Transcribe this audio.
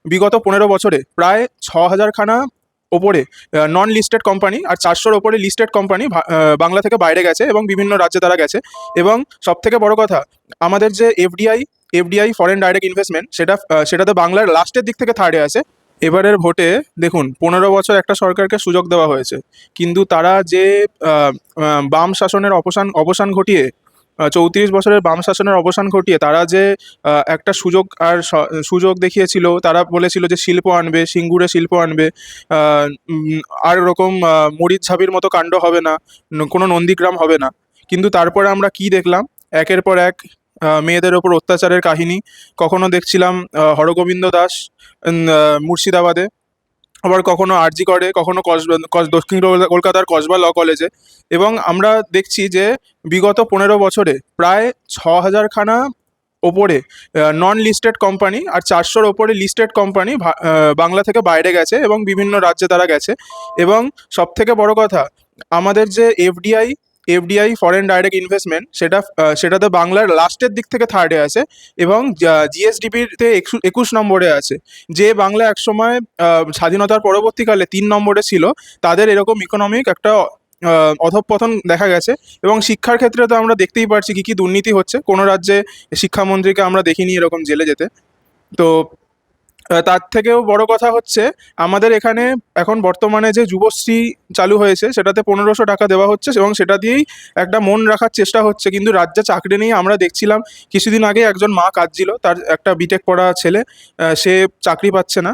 বিগত 15 বছরে প্রায় 6,000খানা ওপরে নন লিস্টেড কোম্পানি আর 400-র ওপরে লিস্টেড কোম্পানি বাংলা থেকে বাইরে গেছে এবং বিভিন্ন রাজ্যে তারা গেছে। এবং সব থেকে বড় কথা, আমাদের যে এফডিআই ফরেন ডাইরেক্ট ইনভেস্টমেন্ট, সেটাতে বাংলার লাস্টের দিক থেকে থার্ডে আছে। এবারের ভোটে দেখুন, 15 বছর একটা সরকারকে সুযোগ দেওয়া হয়েছে, কিন্তু তারা যে বাম শাসনের অবসান ঘটিয়ে 34 বছরের বাম শাসনের অবসান ঘটিয়ে তারা যে একটা সুযোগ দেখিয়েছিল। তারা বলেছিল যে শিল্প আনবে, সিঙ্গুরে শিল্প আনবে, আহ, আর এরকম মরিচ ঝাবির মতো কাণ্ড হবে না, কোনো নন্দীগ্রাম হবে না। কিন্তু তারপরে আমরা কি দেখলাম? একের পর এক মেয়েদের ওপর অত্যাচারের কাহিনী। কখনো দেখছিলাম হরগোবিন্দ দাস মুর্শিদাবাদে, আবার কখনো আরজি করে, কখনো দক্ষিণ কলকাতার কসবা ল কলেজে। এবং আমরা দেখছি যে বিগত 15 বছরে প্রায় 6,000খানা ওপরে নন লিস্টেড কোম্পানি আর 400-র ওপরে লিস্টেড কোম্পানি বাংলা থেকে বাইরে গেছে এবং বিভিন্ন রাজ্যে তারা গেছে। এবং সব থেকে বড় কথা, আমাদের যে এফডিআই ফরেন ডাইরেক্ট ইনভেস্টমেন্ট, সেটাতে বাংলার লাস্টের দিক থেকে থার্ডে আছে এবং জিএসডিপিতে 21 নম্বরে আছে। যে বাংলা একসময় স্বাধীনতার পরবর্তীকালে 3 নম্বরে ছিল, তাদের এরকম ইকোনমিক একটা অধঃপতন দেখা গেছে। এবং শিক্ষার ক্ষেত্রে তো আমরা দেখতেই পারছি কি কি দুর্নীতি হচ্ছে। কোনো রাজ্যে শিক্ষামন্ত্রীকে আমরা দেখিনি এরকম জেলে যেতে। তো তার থেকেও বড় কথা হচ্ছে, আমাদের এখানে এখন বর্তমানে যে যুবশ্রী চালু হয়েছে, সেটাতে 1500 টাকা দেওয়া হচ্ছে এবং সেটা দিয়েই একটা মন রাখার চেষ্টা হচ্ছে। কিন্তু রাজ্যে চাকরি নেই। আমরা দেখছিলাম কিছুদিন আগে একজন মা কাঁদছিল, তার একটা বিটেক পড়া ছেলে, সে চাকরি পাচ্ছে না।